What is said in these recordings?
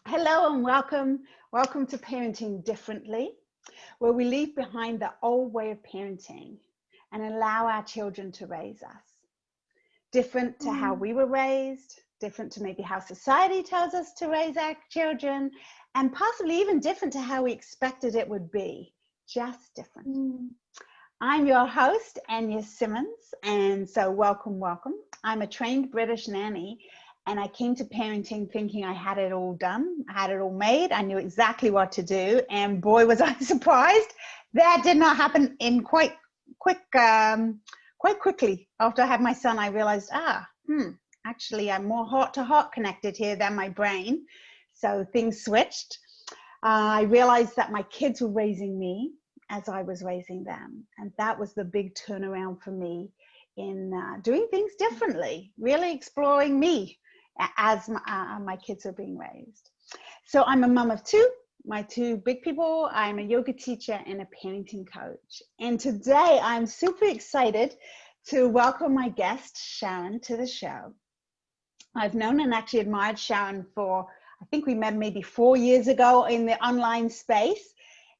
Hello and welcome. Welcome to Parenting Differently, where we leave behind the old way of parenting and allow our children to raise us. Different to how we were raised, different to maybe how society tells us to raise our children, and possibly even different to how we expected it would be. Just different. I'm your host, Anja Simmons, and so welcome. I'm a trained British nanny, and I came to parenting thinking I had it all done. I had it all made. I knew exactly what to do, and boy, was I surprised. That did not happen in quite quickly. After I had my son, I realized, actually, I'm more heart to heart connected here than my brain. So things switched. I realized that my kids were raising me as I was raising them. And that was the big turnaround for me in doing things differently, really exploring me as my kids are being raised. So I'm a mom of two, my two big people. I'm a yoga teacher and a parenting coach. And today I'm super excited to welcome my guest, Sharon, to the show. I've known and actually admired Sharon for, I think we met maybe 4 years ago in the online space.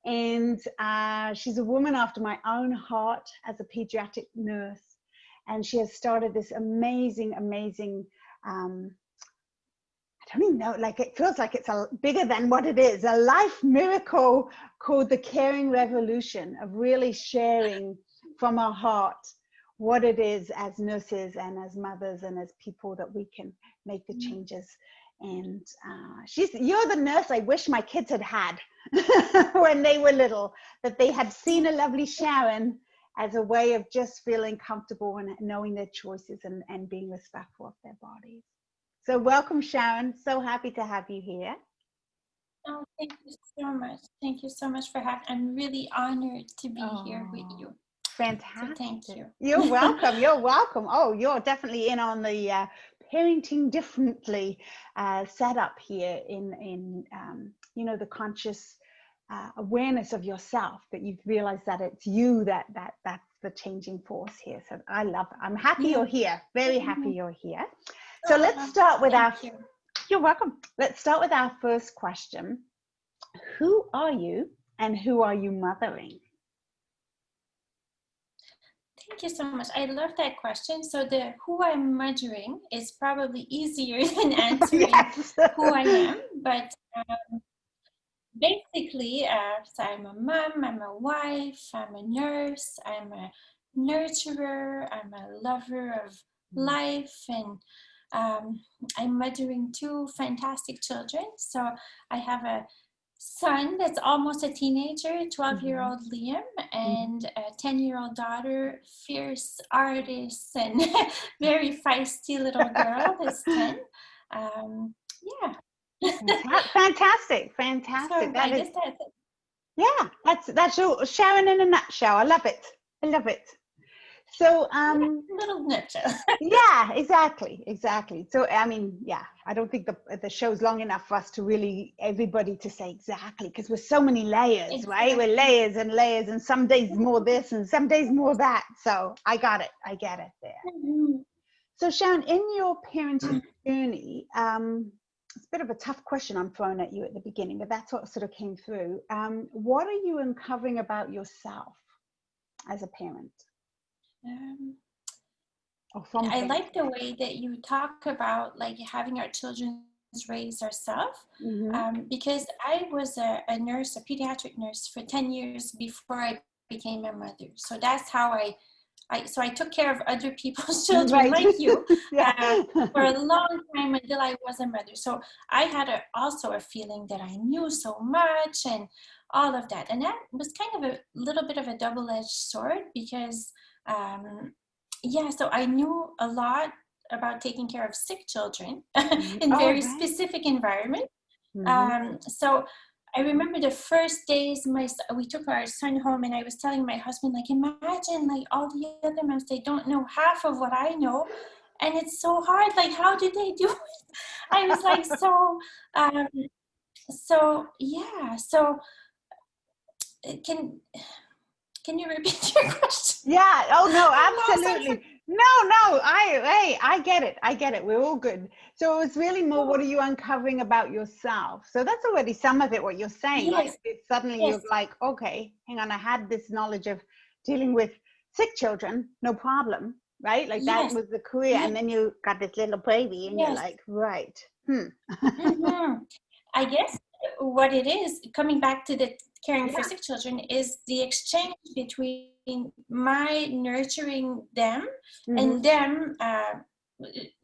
And she's a woman after my own heart as a pediatric nurse. And she has started this amazing, I don't even know, like it feels like it's bigger than what it is, a life miracle called the Caring Revolution, of really sharing from our heart what it is as nurses and as mothers and as people that we can make the changes. And you're the nurse I wish my kids had when they were little, that they had seen a lovely Sharon as a way of just feeling comfortable and knowing their choices and being respectful of their bodies. So welcome, Sharon. So happy to have you here. Oh, thank you so much. Thank you so much for having me. I'm really honored to be here with you. Fantastic. So thank you. You're welcome. You're welcome. Oh, you're definitely in on the Parenting Differently setup here in the conscious awareness of yourself, that you've realized that it's you that's the changing force here. So I love it. I'm happy you're here. Very happy you're here. So let's start with you're welcome. Let's start with our first question. Who are you and who are you mothering? Thank you so much. I love that question. So the who I'm mothering is probably easier than answering who I am. But basically, so I'm a mom, I'm a wife, I'm a nurse, I'm a nurturer, I'm a lover of life, and I'm mothering two fantastic children. So I have a son that's almost a teenager, 12-year-old Liam, and a 10-year-old daughter, fierce artist and very feisty little girl that's 10. Fantastic. So That I guess that's it. Yeah, that's Sharon in a nutshell. I love it. So little nutshell. Yeah, exactly. So I mean, I don't think the show's long enough for us to really everybody to say exactly, because we're so many layers, right? We're layers, and some days more this and some days more that. So I get it there. So Sharon, in your parenting journey, it's a bit of a tough question I'm throwing at you at the beginning, but that's what sort of came through. What are you uncovering about yourself as a parent? I like the way that you talk about like having our children raise ourselves, because I was a nurse, a pediatric nurse for 10 years before I became a mother. So that's how I took care of other people's children, like you, for a long time until I was a mother. So I had also a feeling that I knew so much and all of that. And that was kind of a little bit of a double-edged sword, because so I knew a lot about taking care of sick children in very specific environments. So I remember the first days we took our son home, and I was telling my husband, like, imagine like all the other moms, they don't know half of what I know, and it's so hard. Like, how do they do it? I was like, can you repeat your question? Yeah. Oh no, absolutely. No, I get it. I get it. We're all good. So it was really more, what are you uncovering about yourself? So that's already some of it, what you're saying. Yes, Like suddenly yes, you're like, okay, hang on, I had this knowledge of dealing with sick children, no problem, right? Like that yes, was the career. yes, And then you got this little baby and you're yes. like, right. Hmm. I guess what it is, coming back to the caring for Yeah. sick children, is the exchange between my nurturing them Mm-hmm. and them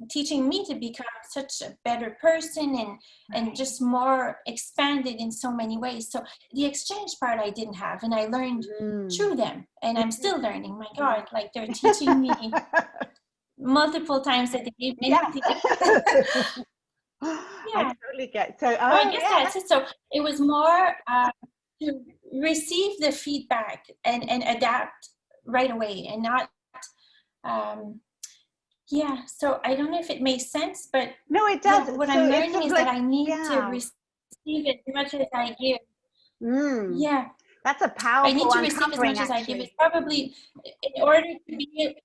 teaching me to become such a better person and Right. just more expanded in so many ways. So the exchange part I didn't have, and I learned Mm. through them, and I'm still learning. My God, like they're teaching me multiple times a day, many Yeah. things. I Yeah. totally get. So, So I oh guess yeah, that's it. So it was more to receive the feedback and adapt right away and not, um, yeah. So I don't know if it makes sense, but no, it does. yeah, what So I'm it's learning sort of is that like, I need to yeah, receive as much as I give. mm, Yeah. that's a I need powerful to receive as uncovering, much as I give. It's actually. probably in order to be,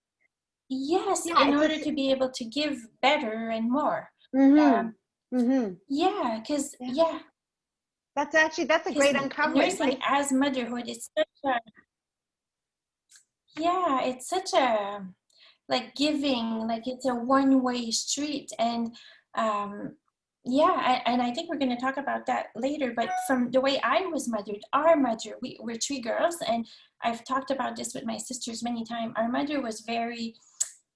yes, Yeah, in it's order just, to be able to give better and more. mm-hmm, Um, mm-hmm. yeah, because, Yeah, yeah, that's a because great uncovering, nursing right? as motherhood is such a, yeah, it's such a, like giving, like it's a one-way street. And um, yeah, and I think we're going to talk about that later. But from the way I was mothered, our mother, we're three girls, and I've talked about this with my sisters many times. Our mother was very,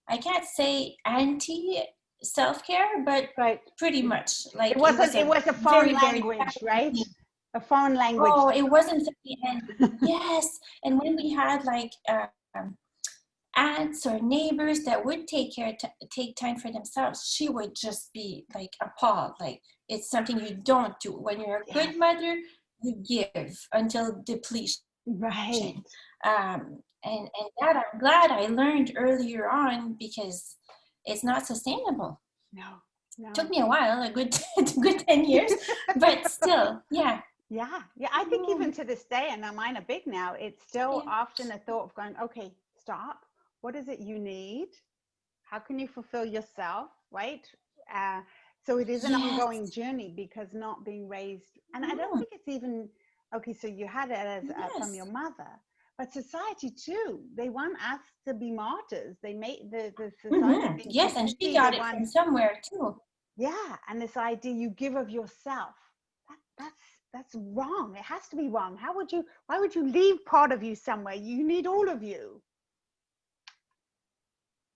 I can't say anti self-care, but Right. pretty much It like it wasn't. was It a was a foreign very, very language, right? practicing. A foreign language. Oh, it wasn't at the end. Yes, and when we had like aunts or neighbors that would take time for themselves, she would just be like appalled. Like it's something you don't do. When you're a Yes. good mother, you give until depletion. Right. And that I'm glad I learned earlier on, because it's not sustainable. No. Took No. me a while, a good a good 10 years, but still, yeah. Yeah. Yeah. I think even Mm, to this day, and now mine are big now, it's still yeah. often a thought of going, okay, stop. What is it you need? How can you fulfill yourself, right? uh, so it is an Yes. ongoing journey, because not being raised, and I don't Mm, think it's even okay, so you had it as from your yes. mother, but society too, they want us to be martyrs. They make the society Hmm. thinks you Yes, and should she be the got it one. from somewhere too. Yeah, and this idea you give of yourself, that's wrong. It has to be wrong. Why would you leave part of you somewhere? You need all of you.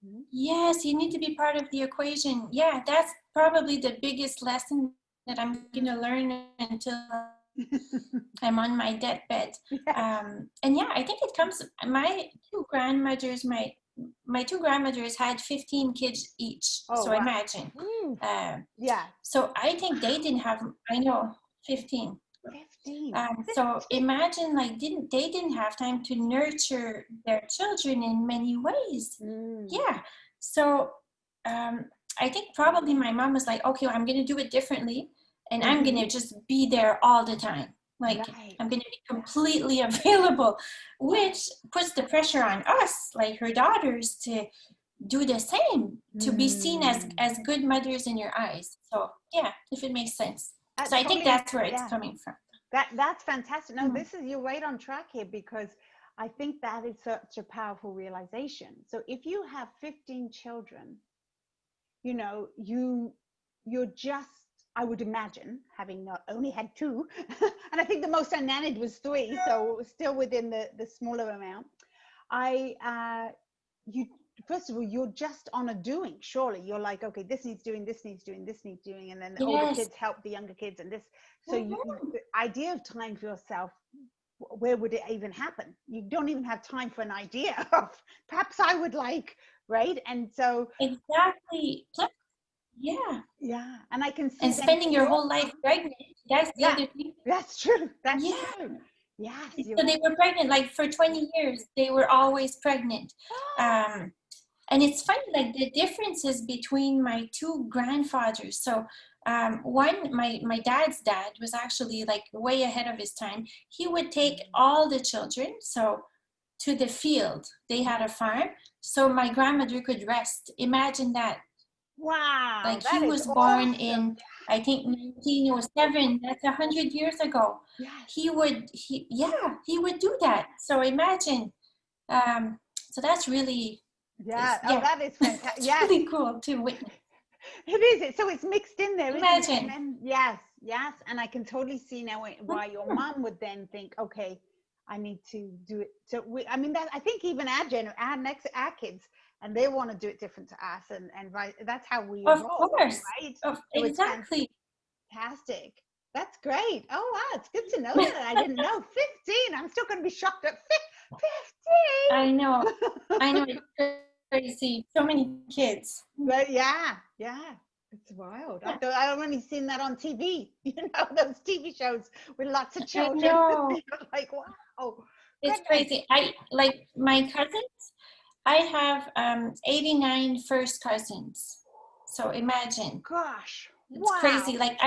Mhm. Yes, you need to be part of the equation. Yeah, that's probably the biggest lesson that I'm going to learn until I'm on my deathbed. Yes. And yeah, I think it comes. My two grandmothers had 15 kids each. Oh So wow. imagine. Ooh, Uh, yeah. so I think they didn't have. I know, 15. 15. So imagine, like, they didn't have time to nurture their children in many ways. Mm, Yeah. So um, I think probably my mom was like, okay, well, I'm going to do it differently, and I'm going mm-hmm. to just be there all the time. Like, Right. I'm going to be completely available, which puts the pressure on us, like her daughters, to do the same, to be seen Mm. as good mothers in your eyes. So yeah, if it makes sense. So I think Totally. that's where it's Yeah. coming from. That's fantastic. No, Mm. you're right on track here, because I think that is such a powerful realization. So if you have 15 children, you're just, I would imagine, having not only had two, and I think the most I nannied was three, so it was still within the smaller amount. You first of all, you're just on a doing. Surely you're like, okay, this needs doing, this needs doing, this needs doing, and then the older Yes. kids help the younger kids, and this. So Mhm. the idea of time for yourself, where would it even happen? You don't even have time for an idea of perhaps I would like, right? And so Exactly. Yeah. yeah, and I can see And then spending for your your, whole life pregnant. That's the yeah, other thing. that's true. That's Yeah. true. Yes, So they were pregnant, like for 20 years, they were always pregnant. Um, and it's funny, like the differences between my two grandfathers. So one, my dad's dad was actually like way ahead of his time. He would take all the children, so to the field. They had a farm, so my grandmother could rest. Imagine that. Wow, Like that he is was born awesome. in, I think, 1907. That's 100 years ago. Yes. He would do that. So imagine. So that's really, Yeah. Oh, yeah, that is fantastic. it's Yes, really cool to witness. it is. So it's mixed in there, isn't it? And Imagine. then, yes, yes. And I can totally see now why your mom would then think, okay, I need to do it. So I mean, that I think even our kids, and they want to do it different to us, and right, that's how we Of evolve, course. right? So it's Exactly. fantastic. That's great. Oh wow, it's good to know that. I didn't know. 15. I'm still going to be shocked at 15. I know. It's crazy. So many kids. But yeah, it's wild. Yeah. I've only seen that on TV. You know, those TV shows with lots of I children. know. You're like, wow, It's goodness. crazy. I like my cousins. I have 89 first cousins. So imagine. Gosh, It's crazy. wow. Like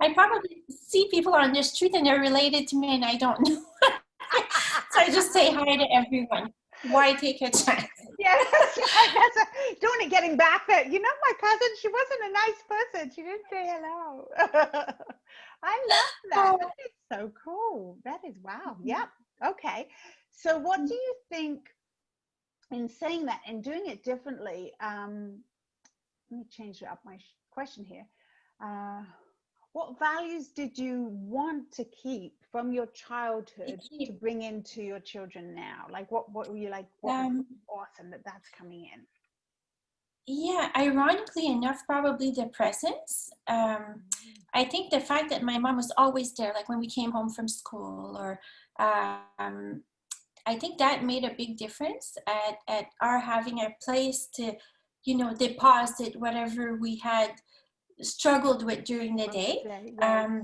I probably see people on the street and they're related to me and I don't know. So I just say hi to everyone. Why take a chance? Yes, don't want it getting back there. You know, my cousin, she wasn't a nice person. She didn't say hello. I love that. That is so cool. That is wow. Yep. Okay. So what do you think in saying that and doing it differently? Let me change up my question here. What values did you want to keep from your childhood to bring into your children now? Like what were you like, what was awesome that's coming in? Yeah, ironically enough, probably the presence. I think the fact that my mom was always there, like when we came home from school, or I think that made a big difference at our having a place to, deposit whatever we had struggled with during the day.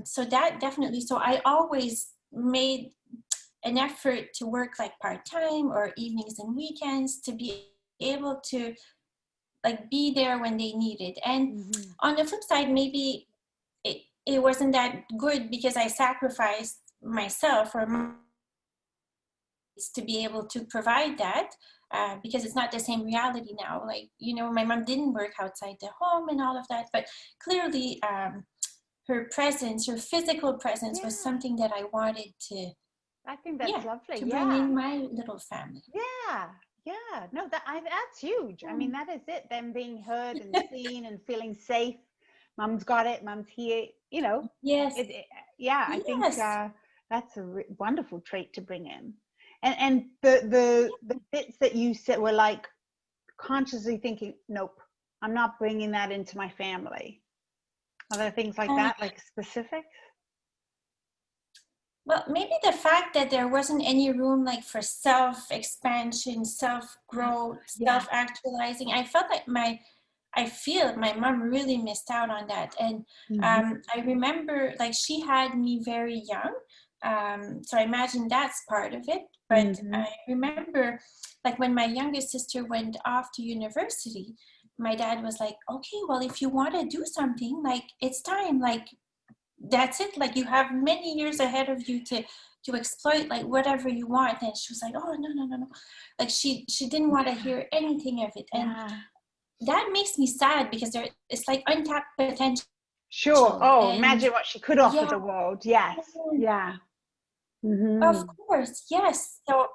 So that definitely, so I always made an effort to work like part-time or evenings and weekends to be able to like be there when they needed. And on the flip side, maybe it wasn't that good because I sacrificed myself or to be able to provide that. Because it's not the same reality now. Like, my mom didn't work outside the home and all of that, but clearly her presence, her physical presence was something that I wanted to, I think that's lovely. to bring in my little family. Yeah. No, that's huge. I mean, that is it. Them being heard and seen and feeling safe. Mom's got it. Mom's here. Yes. I think that's a wonderful trait to bring in. And the bits that you said were like consciously thinking, nope, I'm not bringing that into my family. Are there things like that, like specifics? Well, maybe the fact that there wasn't any room like for self-expansion, self-growth, self-actualizing. I felt like I feel my mom really missed out on that. And I remember like she had me very young. So I imagine that's part of it. But I remember like when my youngest sister went off to university, my dad was like, okay, well, if you want to do something, like it's time, like that's it. Like you have many years ahead of you to exploit like whatever you want. And she was like, oh, no. Like she didn't want to hear anything of it. And that makes me sad because it's like untapped potential. Sure. Oh, and imagine what she could offer the world. Yes. Yeah. Of course. Yes. So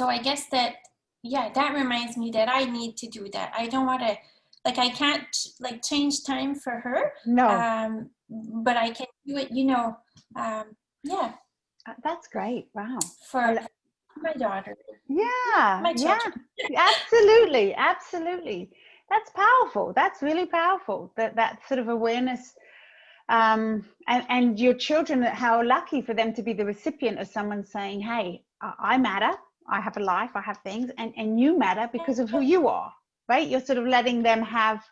I guess that, that reminds me that I need to do that. I don't want to, like, I can't like change time for her. No. But I can do it, That's great. Wow. For my daughter. My children. Absolutely. That's powerful. That's really powerful. That sort of awareness. And your children, how lucky for them to be the recipient of someone saying, hey, I matter. I have a life. I have things. And you matter because of who you are. Right? You're sort of letting them have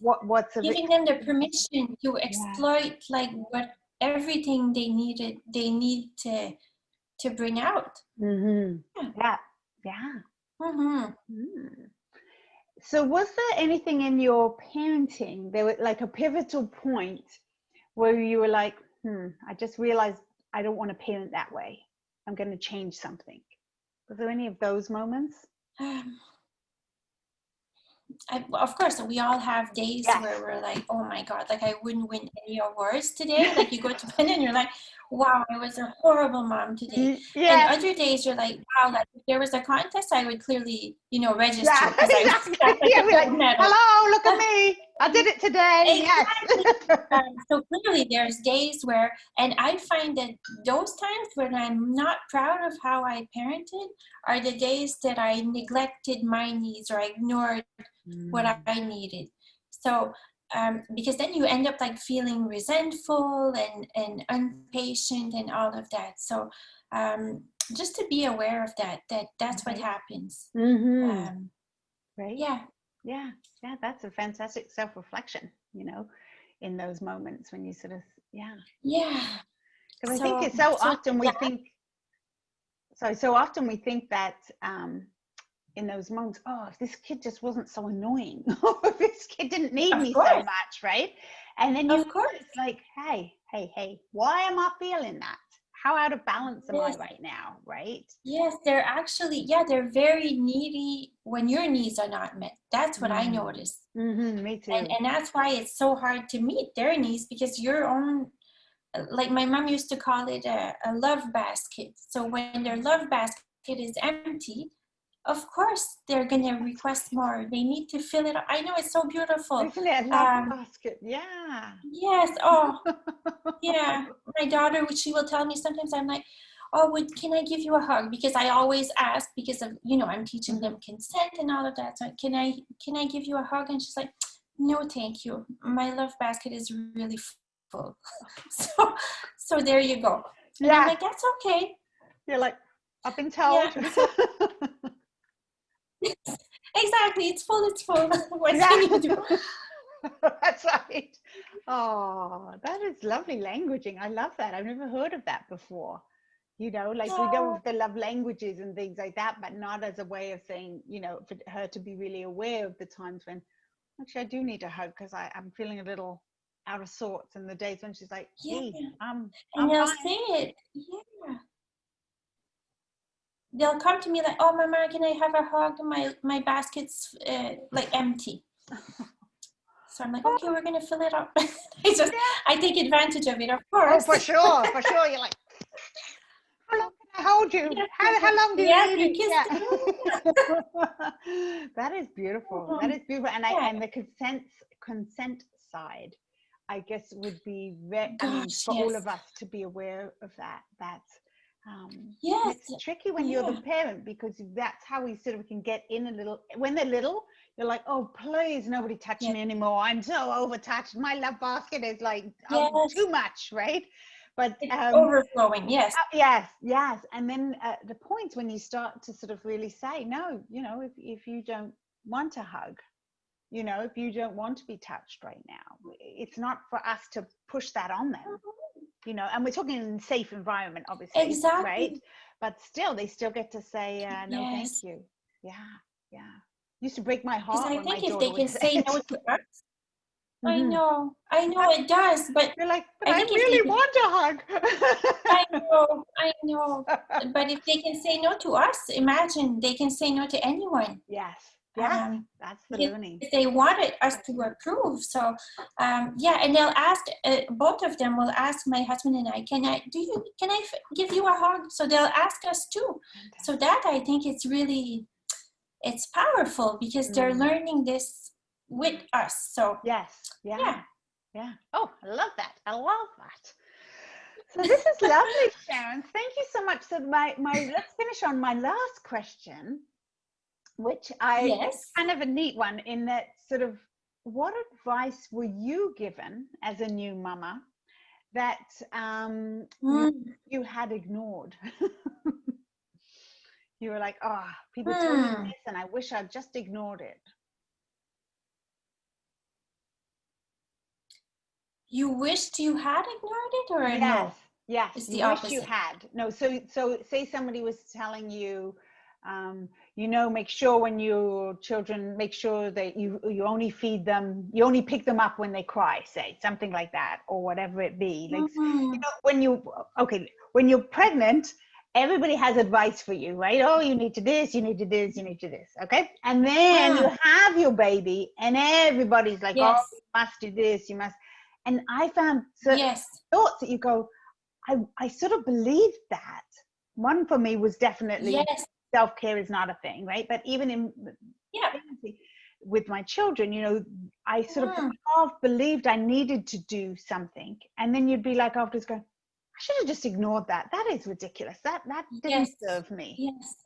what's giving them the permission to exploit like what everything they need to bring out. So was there anything in your parenting, there was like a pivotal point where you were like, I just realized I don't want to parent that way. I'm going to change something. Was there any of those moments? Of course, we all have days Yes. where we're like, oh my God, like I wouldn't win any awards today. Like you go to bed and you're like, wow, I was a horrible mom today. And other days you're like, wow, like if there was a contest, I would clearly, register. Yeah, exactly. You'd be like, hello, look at me. I did it today. Exactly. Yes. So clearly there's days where, and I find that those times when I'm not proud of how I parented are the days that I neglected my needs or I ignored what I needed. So because then you end up like feeling resentful and impatient and all of that. So just to be aware of that's what happens. Right. Yeah, that's a fantastic self-reflection, in those moments when you sort of because I think it's so often we think that in those moments, oh, if this kid just wasn't so annoying, or if this kid didn't need me so much, right? And then it's like, hey, why am I feeling that? How out of balance am I right now, right? Yes, they're actually, they're very needy when your needs are not met. That's what I noticed. Me too. And that's why it's so hard to meet their needs, because your own, like my mom used to call it a love basket. So when their love basket is empty, of course they're going to request more. They need to fill it up. I know, it's so beautiful. Isn't it a love basket? Yeah. Yes. Oh, yeah. My daughter, she will tell me sometimes, I'm like, oh, can I give you a hug? Because I always ask, because of, I'm teaching them consent and all of that. So can I give you a hug? And she's like, no, thank you. My love basket is really full. So there you go. And I'm like, that's okay. You're like, I've been told. Exactly. It's full. What can you do? That's right. Oh, that is lovely languaging. I love that. I've never heard of that before. We know the love languages and things like that, but not as a way of saying, for her to be really aware of the times when actually I do need a hug because I'm feeling a little out of sorts, and the days when she's like, hey, and they'll say it. They'll come to me like, oh, Mama, can I have a hug? My basket's like empty. So I'm like, okay, we're gonna fill it up. I take advantage of it, of course. Oh, for sure. You're like, how long can I hold you? How long do you need it? That is beautiful. That is beautiful. And the consent side, I guess, would be all of us to be aware of that. It's tricky when you're the parent, because that's how we sort of can get in a little. When they're little, you're like, oh, please, nobody touch me anymore. I'm so overtouched. My love basket is like too much, right? But overflowing, yes. Yes. And then the points when you start to sort of really say, no, if you don't want a hug, if you don't want to be touched right now, it's not for us to push that on them. And we're talking in a safe environment, obviously, exactly. Right? But still, they still get to say, no, thank you. Yeah. Used to break my heart. Because I think if they can say no to us, I know it does, but you're like, but I really want a hug. I know. But if they can say no to us, imagine they can say no to anyone. Yes. That's the learning. They wanted us to approve. So, and they'll ask, both of them will ask my husband and I, can I give you a hug? So they'll ask us too. So that, I think it's powerful, because they're learning this with us. So yes. Oh, I love that. So this is lovely, Sharon. Thank you so much. So let's finish on my last question, which it's kind of a neat one, in that sort of, what advice were you given as a new mama that you had ignored? You were like, oh, people told me this and I wish I'd just ignored it. You wished you had ignored it, or no? Yes. It's the you opposite. Wish you had. No, so say somebody was telling you, make sure when your children, make sure that you only feed them, you only pick them up when they cry, say something like that, or whatever it be. Like, when you're pregnant everybody has advice for you, right? Oh, you need to this, you need to this, you need to this. Okay. And then you have your baby and everybody's like, oh, Yes. you must do this, you must. And I found certain Yes. thoughts that you go, I sort of believed that. One for me was definitely Yes. self-care is not a thing, right? But even in Yeah. pregnancy with my children, you know, I sort of half believed I needed to do something. And then you'd be like afterwards going, I should have just ignored that. That is ridiculous. That didn't Yes. serve me. Yes.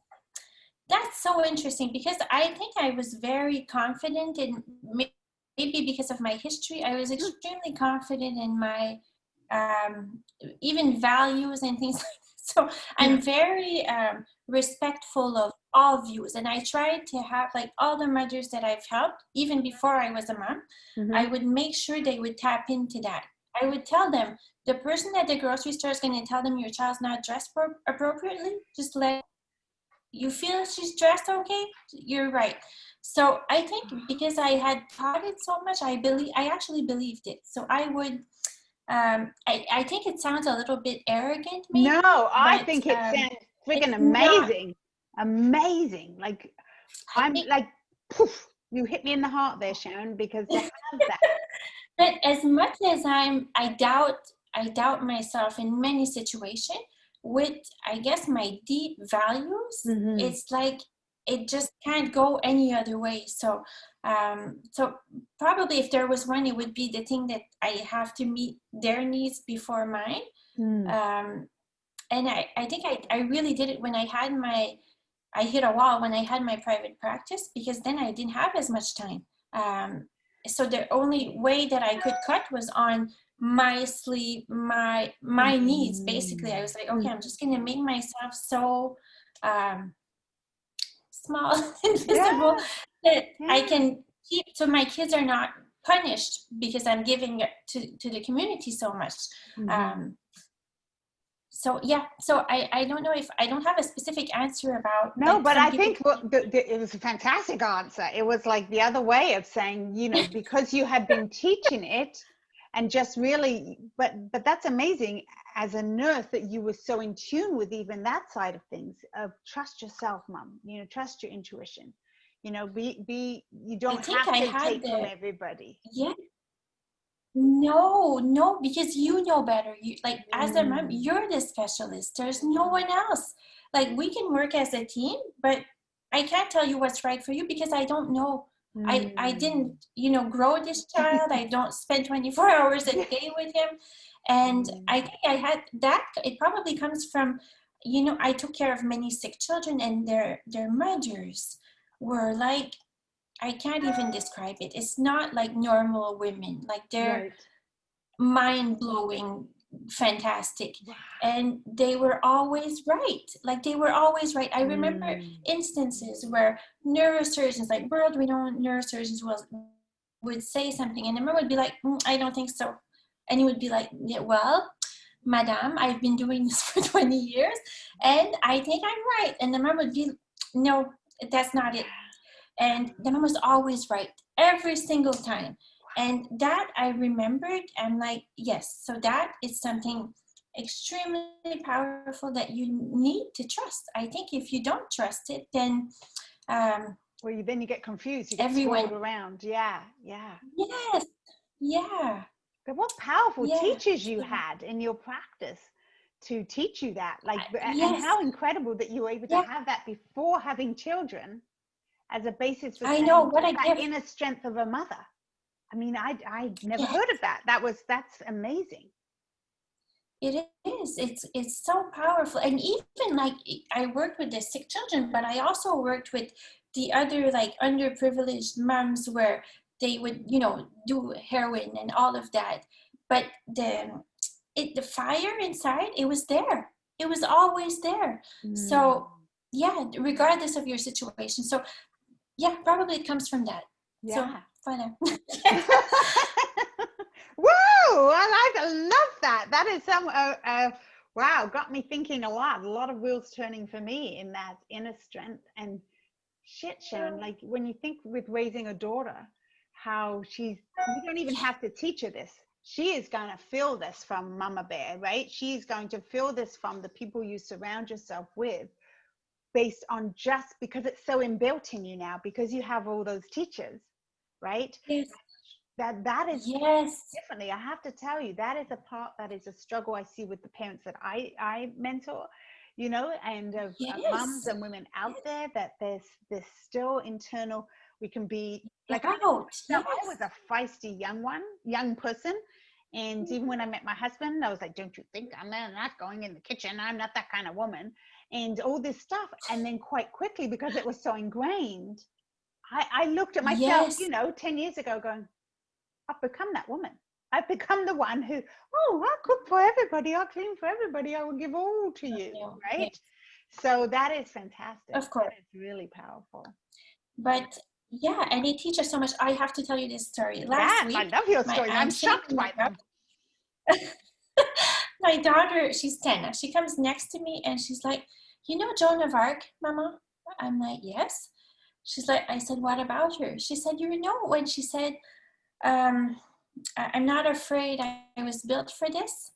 That's so interesting, because I think I was very confident in, maybe because of my history, I was extremely confident in my even values and things like that. So I'm very respectful of all views, and I tried to have, like, all the mothers that I've helped, even before I was a mom, I would make sure they would tap into that. I would tell them, the person at the grocery store is going to tell them your child's not dressed appropriately, just let you feel she's dressed okay, you're right. So I think because I had taught it so much, I actually believed it. So I would I think it sounds a little bit arrogant, maybe. No, I But think it sounds friggin' it's not. amazing. Like, I I'm think, like, poof, you hit me in the heart there, Sharon, because to have that. but as much as I doubt myself in many situations, with, I guess, my deep values, it's like it just can't go any other way. So so probably if there was one, it would be the thing that I have to meet their needs before mine. And I think I really did it when I hit a wall when I had my private practice, because then I didn't have as much time. So the only way that I could cut was on my sleep, my needs. Basically, I was like, okay, I'm just gonna make myself so small and visible that I can keep, so my kids are not punished because I'm giving it to the community so much. So yeah, so I don't know, if I don't have a specific answer about, No, like, but some I people. think it was a fantastic answer. It was like the other way of saying, you know, because you had been teaching it and just really, but that's amazing as a nurse that you were so in tune with even that side of things, of trust yourself, mom, you know, trust your intuition, you know, you I don't think have I to had take from everybody. yeah, no, because you know better. You, like, as a mom, you're the specialist. There's no one else. Like, we can work as a team, but I can't tell you what's right for you because I don't know. I didn't, grow this child. I don't spend 24 hours a day with him. And I think I had that. It probably comes from, I took care of many sick children, and their mothers were like, I can't even describe it. It's not like normal women. Like, they're Right. mind-blowing, fantastic. And they were always right. Like, they were always right. I remember instances where neurosurgeons, like world-renowned neurosurgeons, would say something, and the mom would be like, I don't think so. And he would be like, yeah, well, madam, I've been doing this for 20 years, and I think I'm right. And the mom would be, no, that's not it. And the mom was always right every single time. And that I remembered. I'm like, yes, so that is something extremely powerful that you need to trust. I think if you don't trust it, then well, then you get confused, you get everyone, swirled around. Yeah. yes, yeah, But what powerful yeah, teachers you had in your practice to teach you that, like, and yes, how incredible that you were able to yeah. have that before having children as a basis for I know, saying what a that gift. inner strength of a mother. I mean, I'd never Yeah, heard of that. That's amazing. it is. It's so powerful. And even, like, I worked with the sick children, but I also worked with the other, like, underprivileged moms, where they would, do heroin and all of that. But the fire inside, it was there. It was always there. So yeah, regardless of your situation. So yeah, probably it comes from that. So Yeah. fun. Whoa, I love that. That is some wow, got me thinking a lot of wheels turning for me in that inner strength. And shit, Sharon, like, when you think with raising a daughter, how you don't even have to teach her this. she is going to feel this from Mama Bear, right? She's going to feel this from the people you surround yourself with, based on just because it's so inbuilt in you now, because you have all those teachers, right? Yes. That is Yes. differently. I have to tell you, that is a part, that is a struggle I see with the parents that I mentor, you know, and of mums and women out there, that there's this still internal, we can be like, I was a feisty young person. And even when I met my husband, I was like, don't you think I'm not going in the kitchen? I'm not that kind of woman. And all this stuff. And then quite quickly, because it was so ingrained, I looked at myself, you know, 10 years ago going, I've become that woman. I've become the one who, oh, I'll cook for everybody. I'll clean for everybody. I will give all to you, right? Yes. So that is fantastic. Of course. That is really powerful. But yeah, and they teach us so much. I have to tell you this story. Last week, I love your story. I'm shocked by them. My daughter, she's 10. She comes next to me and she's like, you know Joan of Arc, Mama? I'm like, yes. She's like, I said, what about her? She said, you know, when she said, I'm not afraid, I was built for this.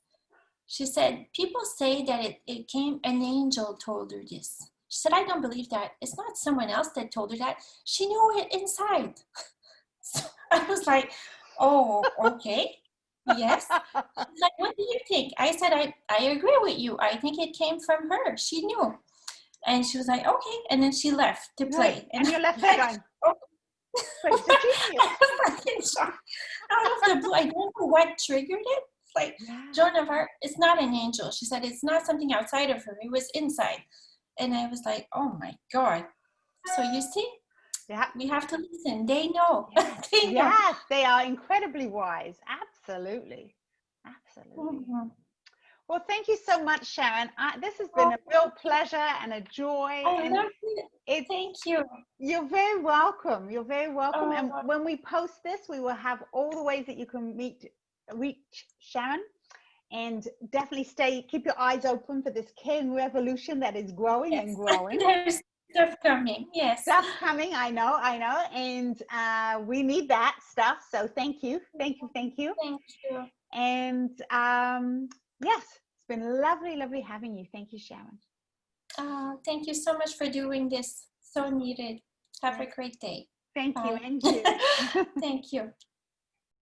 She said, people say that it came, an angel told her this. She said, I don't believe that. It's not someone else that told her that. She knew it inside. So I was like, oh, okay. Yes. She's like, what do you think? I said, I agree with you. I think it came from her. She knew. And she was like, okay. And then she left to play. And you left there going, oh. I was like in shock. Out of the blue, I don't know what triggered it. Like, Joan of Arc, it's not an angel. She said, it's not something outside of her. It was inside. And I was like, oh my God. So you see, we have to listen. They know. They know. Yes, they are incredibly wise. Absolutely. Absolutely. Mm-hmm. Well, thank you so much, Sharon. This has been a real pleasure and a joy. I love it. Thank you. You're very welcome. You're very welcome. And when we post this, we will have all the ways that you can reach Sharon. And definitely keep your eyes open for this caring revolution that is growing and growing. There's stuff coming, yes. Stuff coming, I know. And we need that stuff. So thank you. Thank you. Thank you. And yes, it's been lovely having you. Thank you, Sharon. Thank you so much for doing this. So needed. Have a great day. Thank you, and you. Thank you.